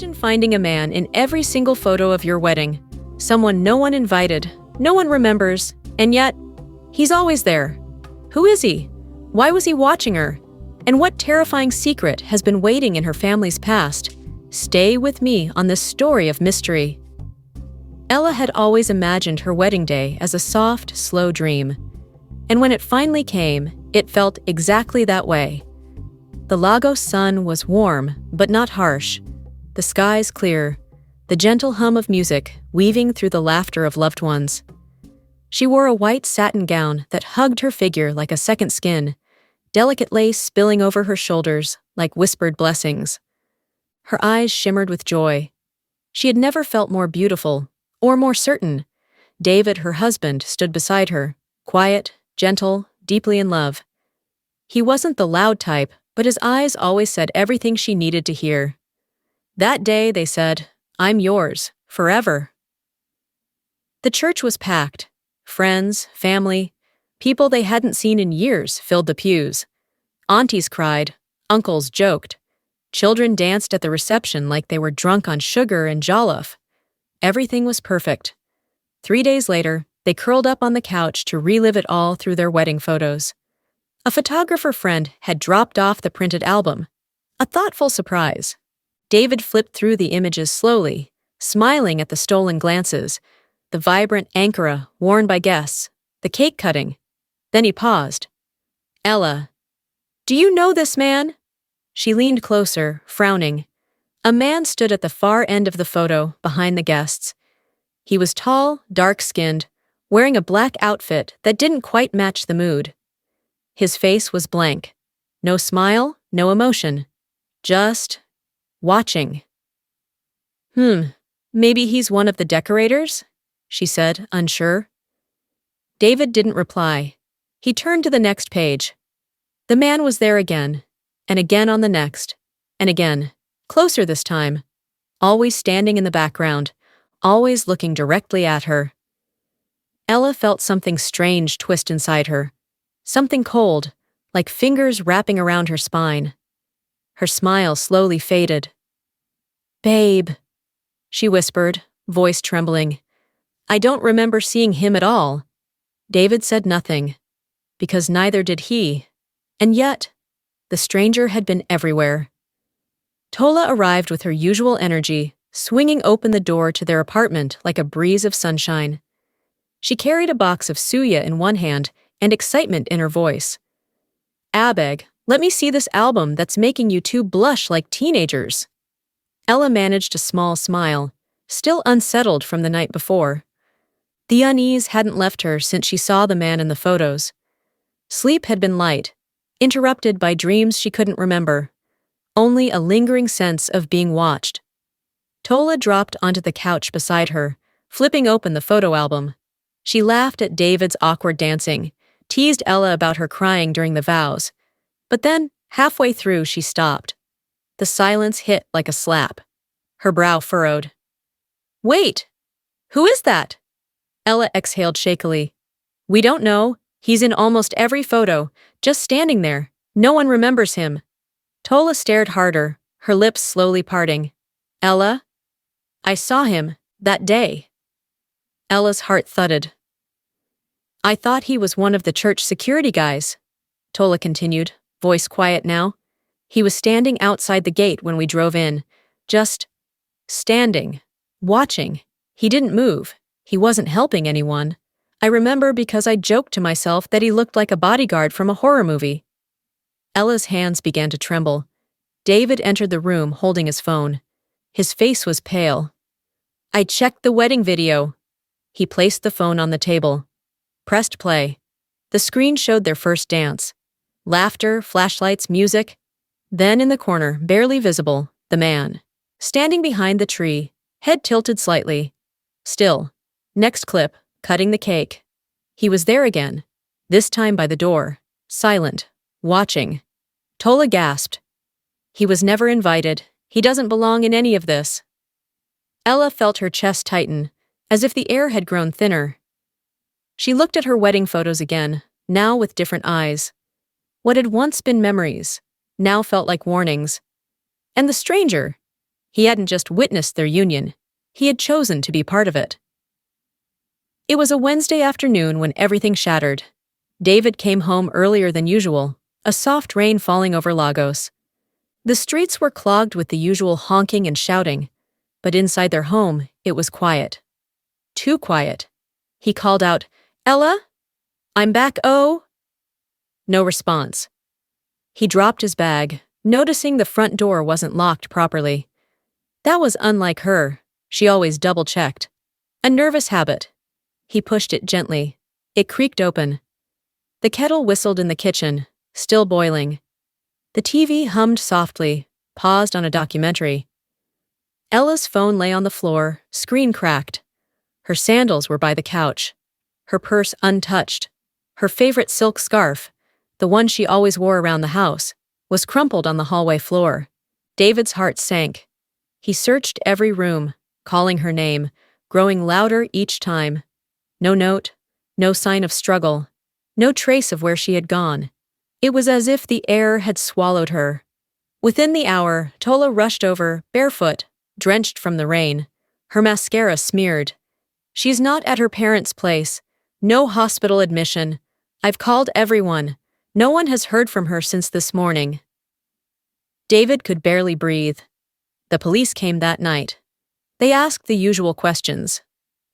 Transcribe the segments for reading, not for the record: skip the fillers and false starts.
Imagine finding a man in every single photo of your wedding. Someone no one invited, no one remembers, and yet, he's always there. Who is he? Why was he watching her? And what terrifying secret has been waiting in her family's past? Stay with me on this story of mystery. Ella had always imagined her wedding day as a soft, slow dream. And when it finally came, it felt exactly that way. The Lagos sun was warm, but not harsh. The skies clear, the gentle hum of music weaving through the laughter of loved ones. She wore a white satin gown that hugged her figure like a second skin, delicate lace spilling over her shoulders like whispered blessings. Her eyes shimmered with joy. She had never felt more beautiful, or more certain. David, her husband, stood beside her, quiet, gentle, deeply in love. He wasn't the loud type, but his eyes always said everything she needed to hear. That day, they said, "I'm yours, forever." The church was packed. Friends, family, people they hadn't seen in years filled the pews. Aunties cried, uncles joked. Children danced at the reception like they were drunk on sugar and jollof. Everything was perfect. 3 days later, they curled up on the couch to relive it all through their wedding photos. A photographer friend had dropped off the printed album. A thoughtful surprise. David flipped through the images slowly, smiling at the stolen glances, the vibrant ankara worn by guests, the cake cutting. Then he paused. "Ella, do you know this man?" She leaned closer, frowning. A man stood at the far end of the photo, behind the guests. He was tall, dark-skinned, wearing a black outfit that didn't quite match the mood. His face was blank. No smile, no emotion. Just watching. Maybe he's one of the decorators?" she said, unsure. David didn't reply. He turned to the next page. The man was there again, and again on the next, and again, closer this time, always standing in the background, always looking directly at her. Ella felt something strange twist inside her, something cold, like fingers wrapping around her spine. Her smile slowly faded. "Babe," she whispered, voice trembling. "I don't remember seeing him at all." David said nothing, because neither did he. And yet, the stranger had been everywhere. Tola arrived with her usual energy, swinging open the door to their apartment like a breeze of sunshine. She carried a box of suya in one hand and excitement in her voice. "Abeg, let me see this album that's making you two blush like teenagers." Ella managed a small smile, still unsettled from the night before. The unease hadn't left her since she saw the man in the photos. Sleep had been light, interrupted by dreams she couldn't remember, only a lingering sense of being watched. Tola dropped onto the couch beside her, flipping open the photo album. She laughed at David's awkward dancing, teased Ella about her crying during the vows. But then, halfway through, she stopped. The silence hit like a slap. Her brow furrowed. "Wait! Who is that?" Ella exhaled shakily. "We don't know. He's in almost every photo, just standing there. No one remembers him." Tola stared harder, her lips slowly parting. "Ella? I saw him, that day." Ella's heart thudded. "I thought he was one of the church security guys," Tola continued, voice quiet now. "He was standing outside the gate when we drove in. Just standing, watching. He didn't move. He wasn't helping anyone. I remember because I joked to myself that he looked like a bodyguard from a horror movie." Ella's hands began to tremble. David entered the room holding his phone. His face was pale. "I checked the wedding video." He placed the phone on the table. Pressed play. The screen showed their first dance. Laughter, flashlights, music. Then in the corner, barely visible, the man. Standing behind the tree, head tilted slightly. Still. Next clip, cutting the cake. He was there again, this time by the door, silent, watching. Tola gasped. "He was never invited. He doesn't belong in any of this." Ella felt her chest tighten, as if the air had grown thinner. She looked at her wedding photos again, now with different eyes. What had once been memories, now felt like warnings. And the stranger. He hadn't just witnessed their union, he had chosen to be part of it. It was a Wednesday afternoon when everything shattered. David came home earlier than usual, a soft rain falling over Lagos. The streets were clogged with the usual honking and shouting, but inside their home, it was quiet. Too quiet. He called out, "Ella? I'm back, oh?" No response. He dropped his bag, noticing the front door wasn't locked properly. That was unlike her. She always double-checked. A nervous habit. He pushed it gently. It creaked open. The kettle whistled in the kitchen, still boiling. The TV hummed softly, paused on a documentary. Ella's phone lay on the floor, screen cracked. Her sandals were by the couch. Her purse untouched. Her favorite silk scarf, the one she always wore around the house, was crumpled on the hallway floor. David's heart sank. He searched every room, calling her name, growing louder each time. No note, no sign of struggle, no trace of where she had gone. It was as if the air had swallowed her. Within the hour, Tola rushed over, barefoot, drenched from the rain, her mascara smeared. "She's not at her parents' place. No hospital admission. I've called everyone. No one has heard from her since this morning." David could barely breathe. The police came that night. They asked the usual questions.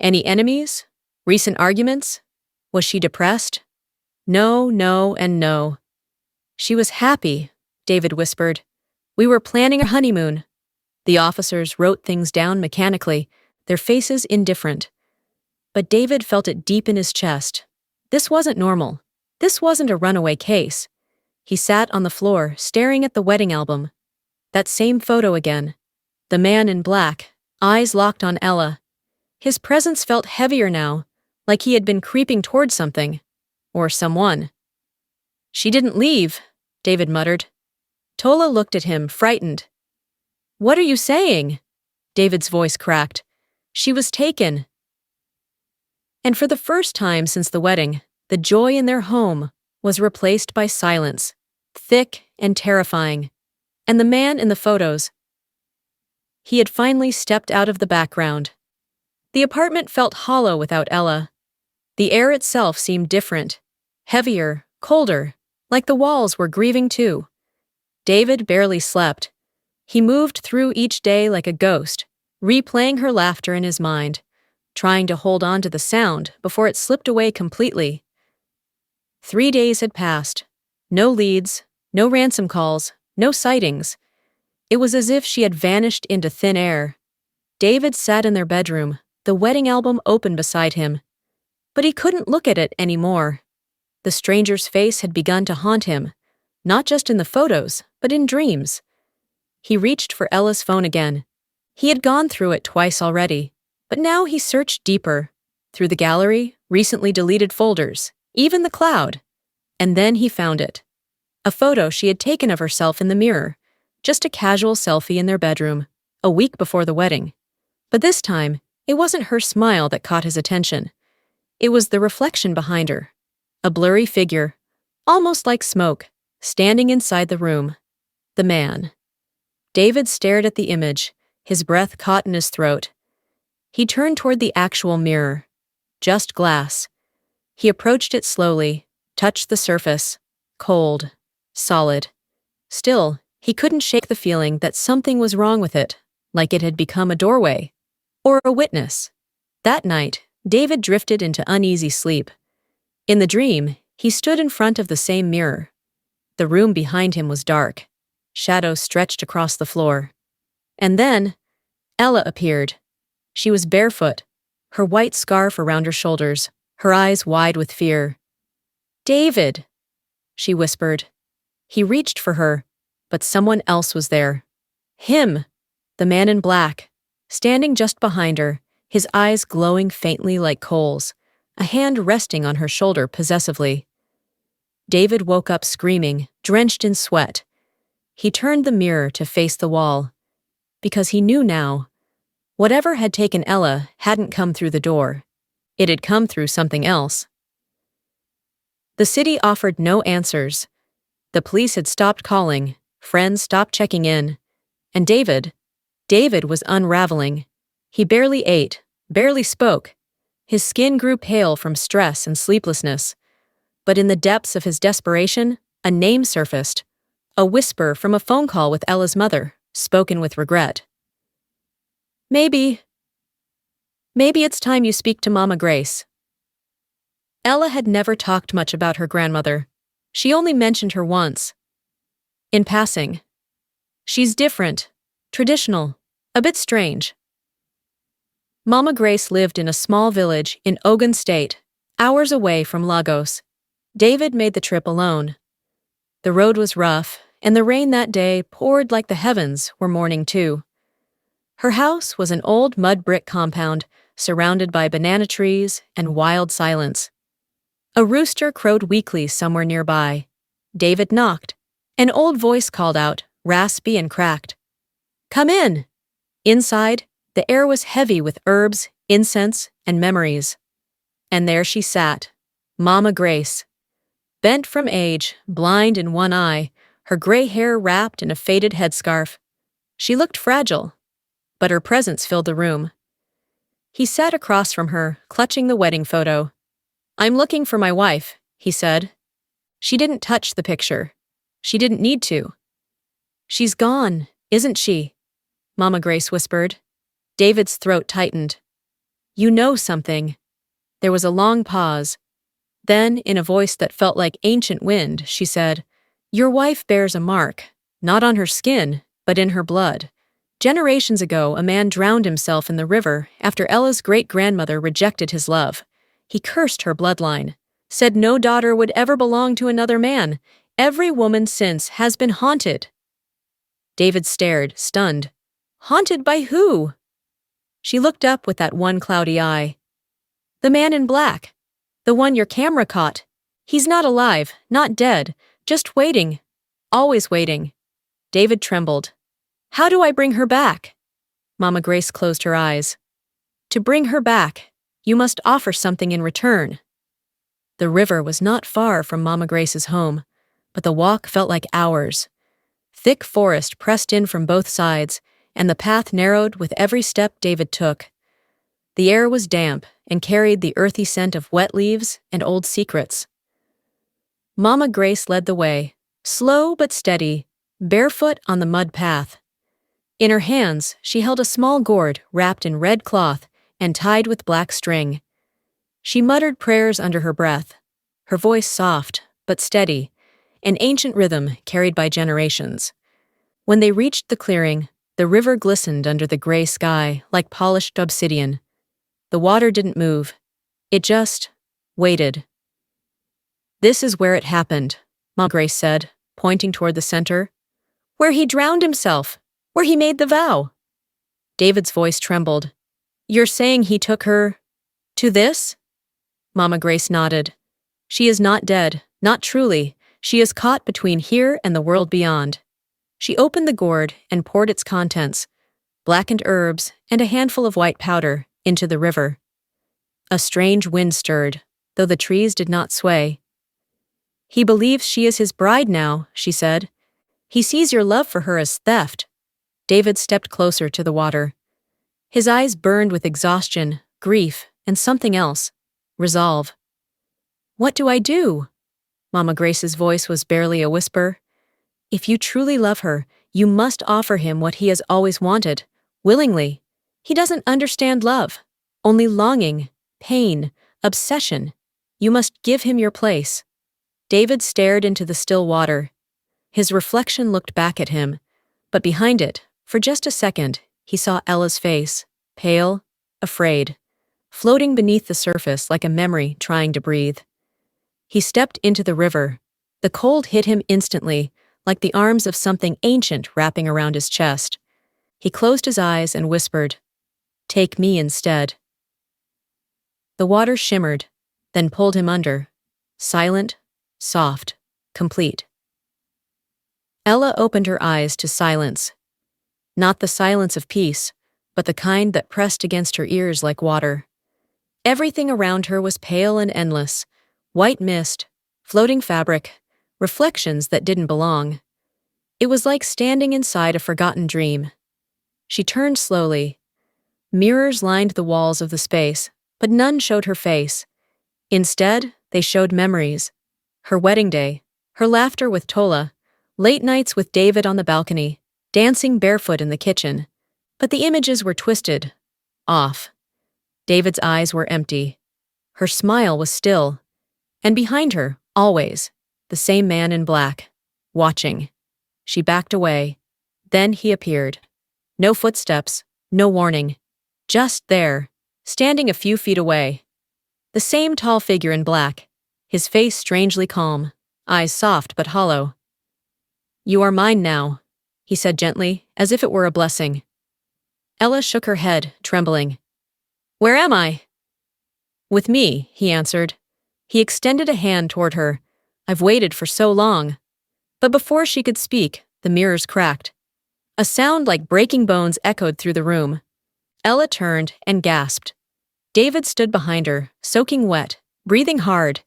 Any enemies? Recent arguments? Was she depressed? No, no, and no. "She was happy," David whispered. "We were planning a honeymoon." The officers wrote things down mechanically, their faces indifferent. But David felt it deep in his chest. This wasn't normal. This wasn't a runaway case. He sat on the floor, staring at the wedding album. That same photo again. The man in black, eyes locked on Ella. His presence felt heavier now, like he had been creeping toward something. Or someone. "She didn't leave," David muttered. Tola looked at him, frightened. "What are you saying?" David's voice cracked. "She was taken." And for the first time since the wedding, the joy in their home was replaced by silence, thick and terrifying. And the man in the photos. He had finally stepped out of the background. The apartment felt hollow without Ella. The air itself seemed different, heavier, colder, like the walls were grieving too. David barely slept. He moved through each day like a ghost, replaying her laughter in his mind, trying to hold on to the sound before it slipped away completely. 3 days had passed. No leads, no ransom calls, no sightings. It was as if she had vanished into thin air. David sat in their bedroom, the wedding album open beside him. But he couldn't look at it anymore. The stranger's face had begun to haunt him, not just in the photos, but in dreams. He reached for Ella's phone again. He had gone through it twice already, but now he searched deeper, through the gallery, recently deleted folders, even the cloud. And then he found it. A photo she had taken of herself in the mirror, just a casual selfie in their bedroom, a week before the wedding. But this time, it wasn't her smile that caught his attention. It was the reflection behind her. A blurry figure, almost like smoke, standing inside the room. The man. David stared at the image, his breath caught in his throat. He turned toward the actual mirror. Just glass. He approached it slowly, touched the surface. Cold. Solid. Still, he couldn't shake the feeling that something was wrong with it, like it had become a doorway. Or a witness. That night, David drifted into uneasy sleep. In the dream, he stood in front of the same mirror. The room behind him was dark. Shadows stretched across the floor. And then, Ella appeared. She was barefoot, her white scarf around her shoulders, her eyes wide with fear. "David," she whispered. He reached for her, but someone else was there. Him, the man in black, standing just behind her, his eyes glowing faintly like coals, a hand resting on her shoulder possessively. David woke up screaming, drenched in sweat. He turned the mirror to face the wall. Because he knew now, whatever had taken Ella hadn't come through the door. It had come through something else. The city offered no answers. The police had stopped calling, friends stopped checking in, and David, David was unraveling. He barely ate, barely spoke. His skin grew pale from stress and sleeplessness. But in the depths of his desperation, a name surfaced. A whisper from a phone call with Ella's mother, spoken with regret. Maybe it's time you speak to Mama Grace. Ella had never talked much about her grandmother. She only mentioned her once. In passing. She's different, traditional, a bit strange. Mama Grace lived in a small village in Ogun State, hours away from Lagos. David made the trip alone. The road was rough, and the rain that day poured like the heavens were mourning too. Her house was an old mud brick compound, surrounded by banana trees and wild silence. A rooster crowed weakly somewhere nearby. David knocked. An old voice called out, raspy and cracked. Come in! Inside, the air was heavy with herbs, incense, and memories. And there she sat, Mama Grace. Bent from age, blind in one eye, her gray hair wrapped in a faded headscarf. She looked fragile, but her presence filled the room. He sat across from her, clutching the wedding photo. I'm looking for my wife, he said. She didn't touch the picture. She didn't need to. She's gone, isn't she? Mama Grace whispered. David's throat tightened. You know something. There was a long pause. Then, in a voice that felt like ancient wind, she said, Your wife bears a mark, not on her skin, but in her blood. Generations ago, a man drowned himself in the river after Ella's great-grandmother rejected his love. He cursed her bloodline, said no daughter would ever belong to another man. Every woman since has been haunted. David stared, stunned. Haunted by who? She looked up with that one cloudy eye. The man in black. The one your camera caught. He's not alive, not dead, just waiting. Always waiting. David trembled. How do I bring her back? Mama Grace closed her eyes. To bring her back, you must offer something in return. The river was not far from Mama Grace's home, but the walk felt like hours. Thick forest pressed in from both sides, and the path narrowed with every step David took. The air was damp and carried the earthy scent of wet leaves and old secrets. Mama Grace led the way, slow but steady, barefoot on the mud path. In her hands, she held a small gourd wrapped in red cloth and tied with black string. She muttered prayers under her breath, her voice soft but steady, an ancient rhythm carried by generations. When they reached the clearing, the river glistened under the gray sky like polished obsidian. The water didn't move. It just waited. This is where it happened, Mama Grace said, pointing toward the center. Where he drowned himself, where he made the vow. David's voice trembled. You're saying he took her to this? Mama Grace nodded. She is not dead, not truly. She is caught between here and the world beyond. She opened the gourd and poured its contents, blackened herbs and a handful of white powder, into the river. A strange wind stirred, though the trees did not sway. He believes she is his bride now, she said. He sees your love for her as theft. David stepped closer to the water. His eyes burned with exhaustion, grief, and something else. Resolve. What do I do? Mama Grace's voice was barely a whisper. If you truly love her, you must offer him what he has always wanted, willingly. He doesn't understand love, only longing, pain, obsession. You must give him your place. David stared into the still water. His reflection looked back at him, but behind it, for just a second, he saw Ella's face, pale, afraid, floating beneath the surface like a memory trying to breathe. He stepped into the river. The cold hit him instantly, like the arms of something ancient wrapping around his chest. He closed his eyes and whispered, Take me instead. The water shimmered, then pulled him under, silent, soft, complete. Ella opened her eyes to silence. Not the silence of peace, but the kind that pressed against her ears like water. Everything around her was pale and endless, white mist, floating fabric, reflections that didn't belong. It was like standing inside a forgotten dream. She turned slowly. Mirrors lined the walls of the space, but none showed her face. Instead, they showed memories. Her wedding day, her laughter with Tola, late nights with David on the balcony, dancing barefoot in the kitchen. But the images were twisted, off. David's eyes were empty. Her smile was still. And behind her, always, the same man in black, watching. She backed away. Then he appeared. No footsteps, no warning. Just there, standing a few feet away. The same tall figure in black, his face strangely calm, eyes soft but hollow. "You are mine now," he said gently, as if it were a blessing. Ella shook her head, trembling. "Where am I?" "With me," he answered. He extended a hand toward her. "I've waited for so long." But before she could speak, the mirrors cracked. A sound like breaking bones echoed through the room. Ella turned and gasped. David stood behind her, soaking wet, breathing hard,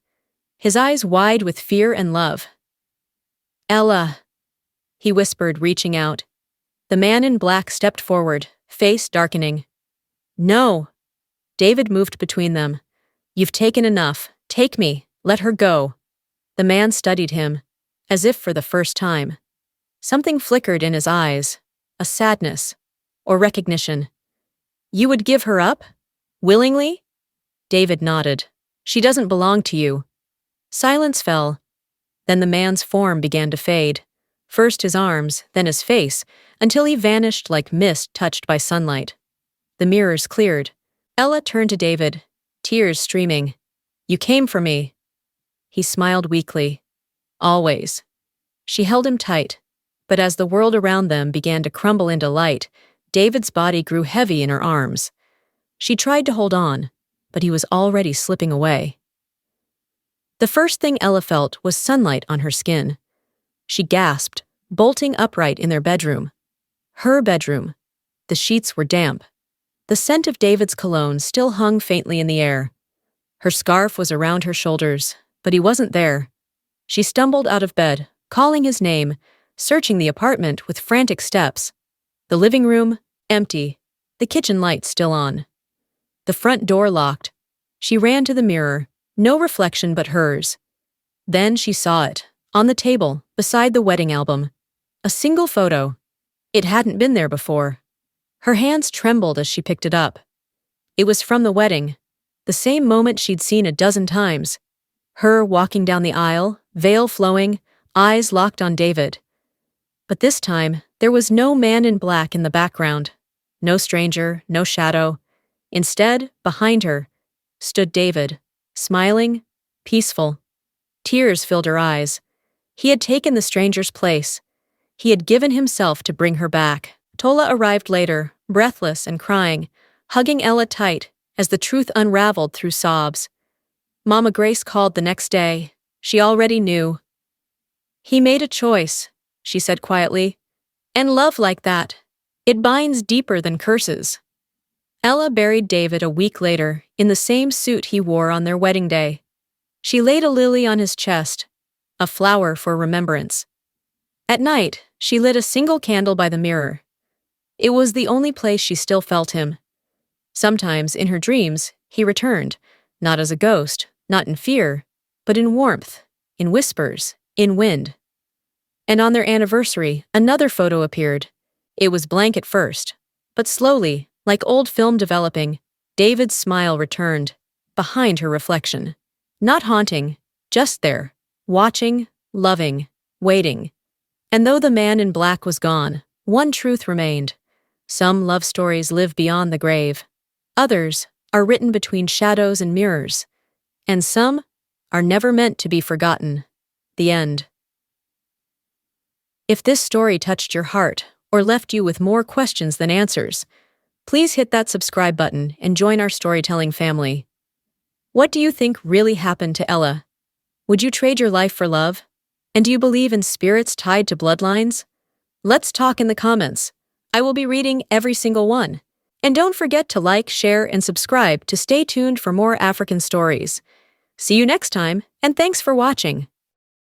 his eyes wide with fear and love. "Ella," he whispered, reaching out. The man in black stepped forward, face darkening. "No." David moved between them. "You've taken enough. Take me. Let her go." The man studied him, as if for the first time. Something flickered in his eyes, a sadness, or recognition. "You would give her up? Willingly?" David nodded. "She doesn't belong to you." Silence fell. Then the man's form began to fade. First his arms, then his face, until he vanished like mist touched by sunlight. The mirrors cleared. Ella turned to David, tears streaming. "You came for me." He smiled weakly. "Always." She held him tight, but as the world around them began to crumble into light, David's body grew heavy in her arms. She tried to hold on, but he was already slipping away. The first thing Ella felt was sunlight on her skin. She gasped, bolting upright in their bedroom. Her bedroom. The sheets were damp. The scent of David's cologne still hung faintly in the air. Her scarf was around her shoulders, but he wasn't there. She stumbled out of bed, calling his name, searching the apartment with frantic steps. The living room, empty, the kitchen light still on. The front door locked. She ran to the mirror, no reflection but hers. Then she saw it, on the table, beside the wedding album. A single photo. It hadn't been there before. Her hands trembled as she picked it up. It was from the wedding, the same moment she'd seen a dozen times. Her walking down the aisle, veil flowing, eyes locked on David. But this time, there was no man in black in the background. No stranger, no shadow. Instead, behind her, stood David, smiling, peaceful. Tears filled her eyes. He had taken the stranger's place. He had given himself to bring her back. Tola arrived later, breathless and crying, hugging Ella tight as the truth unraveled through sobs. Mama Grace called the next day. She already knew. "He made a choice," she said quietly. "And love like that, it binds deeper than curses." Ella buried David a week later in the same suit he wore on their wedding day. She laid a lily on his chest, a flower for remembrance. At night, she lit a single candle by the mirror. It was the only place she still felt him. Sometimes, in her dreams, he returned, not as a ghost, not in fear, but in warmth, in whispers, in wind. And on their anniversary, another photo appeared. It was blank at first, but slowly, like old film developing, David's smile returned, behind her reflection. Not haunting, just there, watching, loving, waiting. And though the man in black was gone, one truth remained. Some love stories live beyond the grave. Others are written between shadows and mirrors. And some are never meant to be forgotten. The end. If this story touched your heart or left you with more questions than answers, please hit that subscribe button and join our storytelling family. What do you think really happened to Ella? Would you trade your life for love? And do you believe in spirits tied to bloodlines? Let's talk in the comments. I will be reading every single one. And don't forget to like, share, and subscribe to stay tuned for more African stories. See you next time, and thanks for watching.